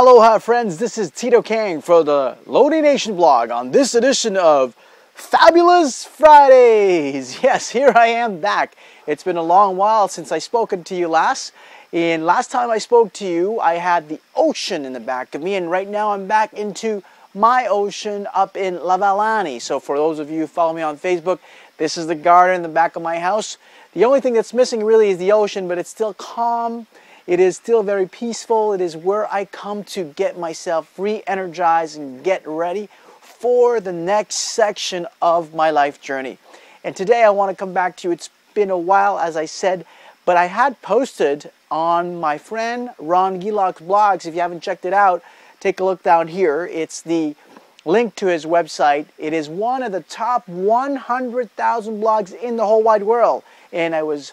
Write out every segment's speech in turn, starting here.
Aloha friends, this is Tito Kang for the LoliNation blog on this edition of Fabulous Fridays. Yes, here I am back. It's been a long while since I've spoken to you last. And last time I spoke to you, I had the ocean in the back of me, and right now I'm back into my ocean up in Lavalani. So for those of you who follow me on Facebook, this is the garden in the back of my house. The only thing that's missing really is the ocean, but it's still calm. It is still very peaceful. It is where I come to get myself re-energized and get ready for the next section of my life journey. And today I want to come back to you. It's been a while, as I said, but I had posted on my friend Ron Gillock's blogs. If you haven't checked it out, take a look down here. It's the link to his website. It is one of the top 100,000 blogs in the whole wide world. And I was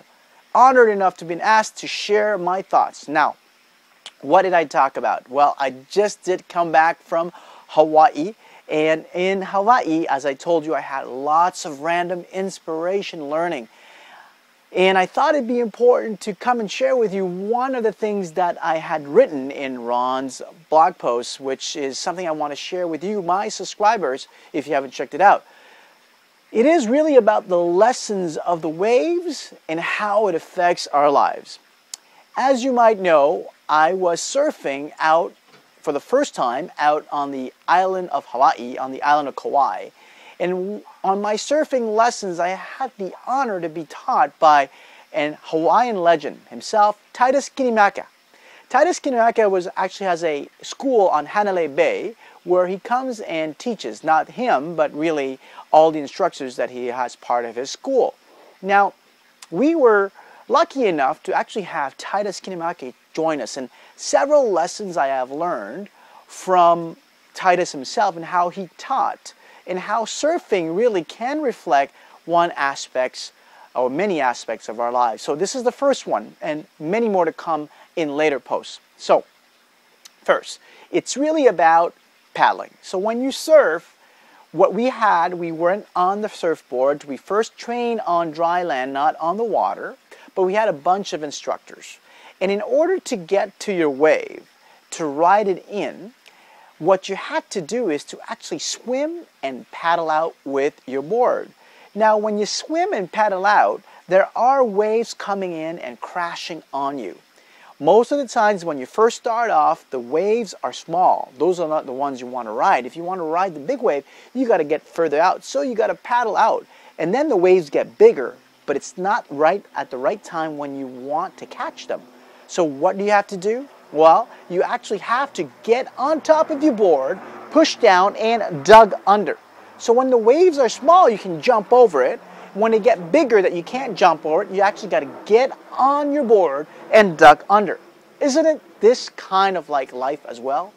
honored enough to be asked to share my thoughts. Now, what did I talk about? Well, I just did come back from Hawaii, and in Hawaii, as I told you, I had lots of random inspiration learning. And I thought it'd be important to come and share with you one of the things that I had written in Ron's blog post, which is something I want to share with you, my subscribers, if you haven't checked it out. It is really about the lessons of the waves and how it affects our lives. As you might know, I was surfing out for the first time out on the island of Hawaii, on the island of Kauai. And on my surfing lessons, I had the honor to be taught by an Hawaiian legend himself, Titus Kinimaka. Titus Kinimaka actually has a school on Hanalei Bay where he comes and teaches, not him, but really all the instructors that he has part of his school. Now, we were lucky enough to actually have Titus Kinimaka join us, and several lessons I have learned from Titus himself and how he taught, and how surfing really can reflect one aspect or many aspects of our lives. So this is the first one, and many more to come in later posts. So, first, it's really about paddling. So when you surf, what we weren't on the surfboard. We first trained on dry land, not on the water, but we had a bunch of instructors. And in order to get to your wave, to ride it in, what you had to do is to actually swim and paddle out with your board. Now, when you swim and paddle out, there are waves coming in and crashing on you. Most of the times when you first start off, the waves are small. Those are not the ones you want to ride. If you want to ride the big wave, you got to get further out. So you got to paddle out. And then the waves get bigger, but it's not right at the right time when you want to catch them. So what do you have to do? Well, you actually have to get on top of your board, push down, and dug under. So when the waves are small, you can jump over it. When they get bigger that you can't jump over it, you actually got to get on your board and duck under. Isn't it this kind of like life as well?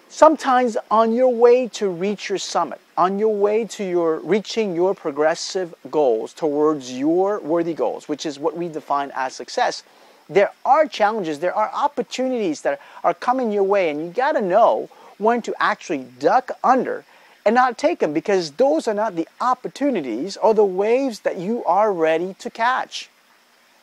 Sometimes on your way to reach your summit, on your way to reaching your progressive goals towards your worthy goals, which is what we define as success, there are challenges, there are opportunities that are coming your way, and you got to know when to actually duck under and not take them, because those are not the opportunities or the waves that you are ready to catch.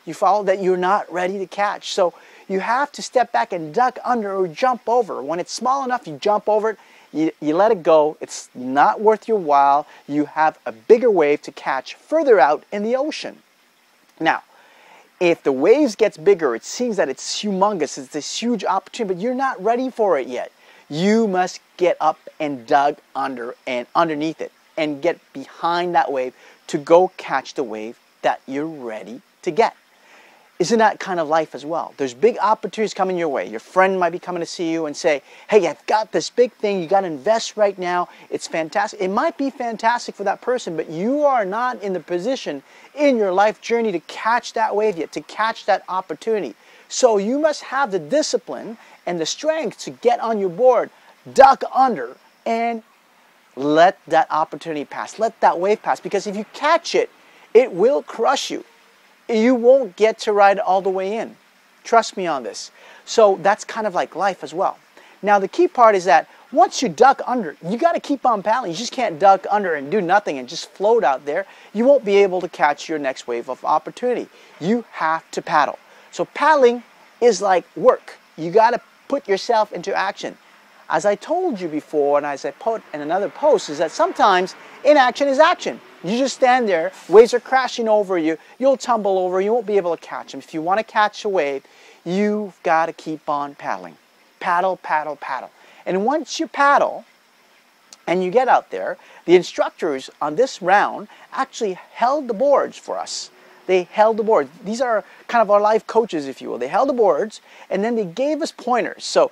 You follow that you're not ready to catch. So you have to step back and duck under or jump over. When it's small enough, you jump over it, you let it go. It's not worth your while. You have a bigger wave to catch further out in the ocean. Now, if the waves gets bigger, it seems that it's humongous. It's this huge opportunity, but you're not ready for it yet. You must get up and dug under and underneath it and get behind that wave to go catch the wave that you're ready to get. Isn't that kind of life as well? There's big opportunities coming your way. Your friend might be coming to see you and say, hey, I've got this big thing. You got to invest right now. It's fantastic. It might be fantastic for that person, but you are not in the position in your life journey to catch that wave yet, to catch that opportunity. So you must have the discipline and the strength to get on your board, duck under, and let that opportunity pass. Let that wave pass, because if you catch it, it will crush you. You won't get to ride all the way in. Trust me on this. So that's kind of like life as well. Now the key part is that once you duck under, you got to keep on paddling. You just can't duck under and do nothing and just float out there. You won't be able to catch your next wave of opportunity. You have to paddle. So paddling is like work. You got to put yourself into action. As I told you before, and as I put in another post, is that sometimes inaction is action. You just stand there, waves are crashing over you, you'll tumble over, you won't be able to catch them. If you want to catch a wave, you've got to keep on paddling. Paddle, paddle, paddle. And once you paddle, and you get out there, the instructors on this round actually held the boards for us. They held the boards. These are kind of our life coaches, if you will. They held the boards, and then they gave us pointers. So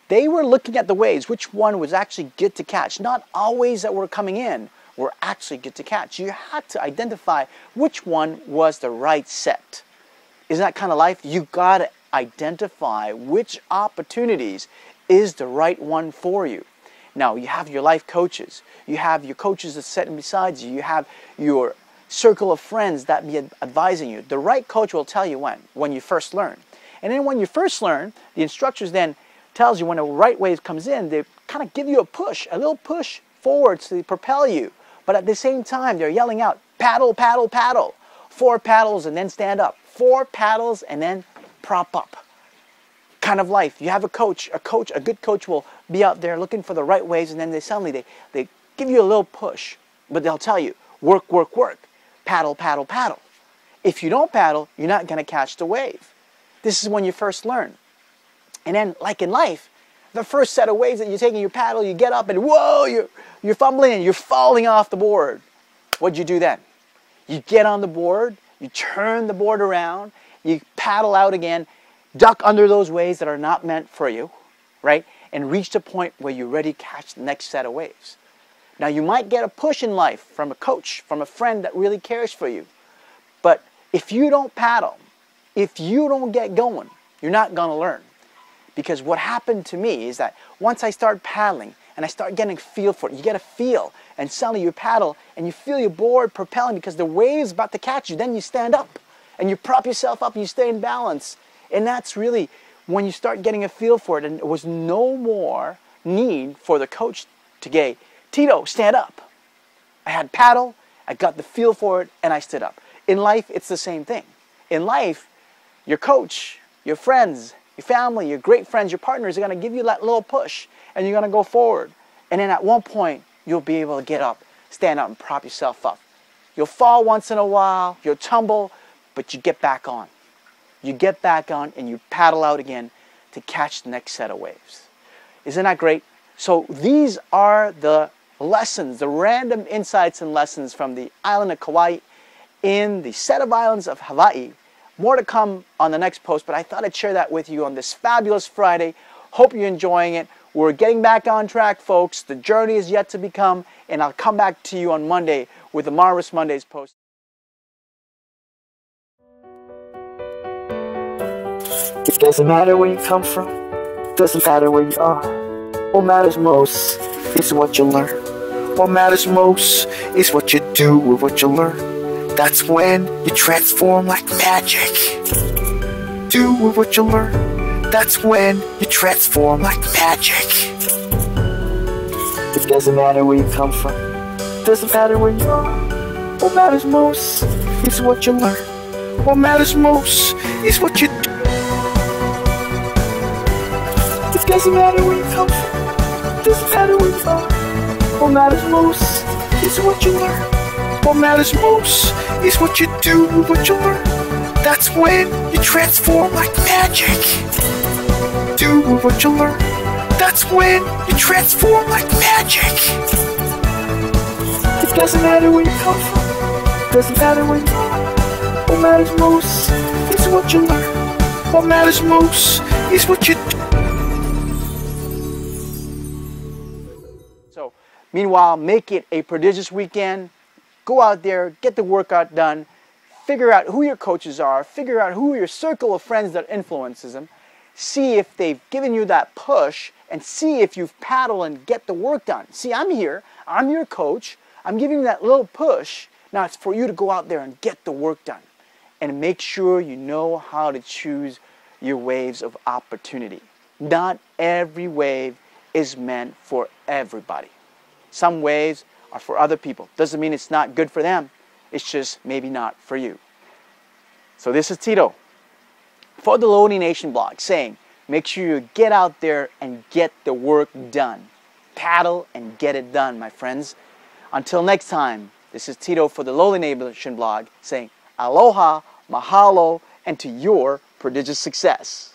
they were looking at the waves, which one was actually good to catch. Not all waves that were coming in were actually good to catch. You had to identify which one was the right set. Isn't that kind of life? You got to identify which opportunities is the right one for you. Now, you have your life coaches. You have your coaches that sit beside you. You have your circle of friends that be advising you. The right coach will tell you when you first learn. And then when you first learn, the instructors then tells you when the right wave comes in, they kind of give you a little push forward to propel you. But at the same time, they're yelling out, paddle, paddle, paddle. 4 paddles and then stand up. 4 paddles and then prop up. Kind of life. You have a good coach will be out there looking for the right waves, and then they give you a little push, but they'll tell you, work, work, work. Paddle, paddle, paddle. If you don't paddle, you're not going to catch the wave. This is when you first learn. And then, like in life, the first set of waves that you're taking, you paddle, you get up, and whoa, you're fumbling and you're falling off the board. What'd you do then? You get on the board, you turn the board around, you paddle out again, duck under those waves that are not meant for you, right? And reach the point where you're ready to catch the next set of waves. Now, you might get a push in life from a coach, from a friend that really cares for you. But if you don't paddle, if you don't get going, you're not going to learn. Because what happened to me is that once I start paddling and I start getting a feel for it, you get a feel, and suddenly you paddle and you feel your board propelling because the wave's about to catch you. Then you stand up and you prop yourself up and you stay in balance. And that's really when you start getting a feel for it. And there was no more need for the coach to say, Tito, stand up. I had paddle, I got the feel for it, and I stood up. In life, it's the same thing. In life, your coach, your friends, your family, your great friends, your partners are going to give you that little push, and you're going to go forward. And then at one point, you'll be able to get up, stand up, and prop yourself up. You'll fall once in a while, you'll tumble, but you get back on. You get back on, and you paddle out again to catch the next set of waves. Isn't that great? So these are the lessons, the random insights and lessons from the island of Kauai in the set of islands of Hawaii. More to come on the next post, but I thought I'd share that with you on this fabulous Friday. Hope you're enjoying it. We're getting back on track, folks. The journey is yet to become, and I'll come back to you on Monday with the Marvelous Mondays post. It doesn't matter where you come from, doesn't matter where you are. What matters most is what you learn. What matters most is what you do with what you learn. That's when you transform like magic. Do with what you learn. That's when you transform like magic. It doesn't matter where you come from, doesn't matter where you are. What matters most is what you learn. What matters most is what you do. It doesn't matter where you come from, doesn't matter where you are. What matters most is what you learn. What matters most is what you do with what you learn. That's when you transform like magic. Do with what you learn. That's when you transform like magic. It doesn't matter where you come from, doesn't matter where you are. What matters most is what you learn. What matters most is what you do. So, meanwhile, make it a prodigious weekend. Go out there, get the workout done, figure out who your coaches are, figure out who your circle of friends that influences them, see if they've given you that push, and see if you've paddled and get the work done. See, I'm here, I'm your coach, I'm giving you that little push. Now it's for you to go out there and get the work done. And make sure you know how to choose your waves of opportunity. Not every wave is meant for everybody. Some waves are for other people. Doesn't mean it's not good for them. It's just maybe not for you. So this is Tito for the LoliNation blog saying, Make sure you get out there and get the work done. Paddle and get it done, my friends. Until next time, this is Tito for the LoliNation blog saying aloha, mahalo, and to your prodigious success.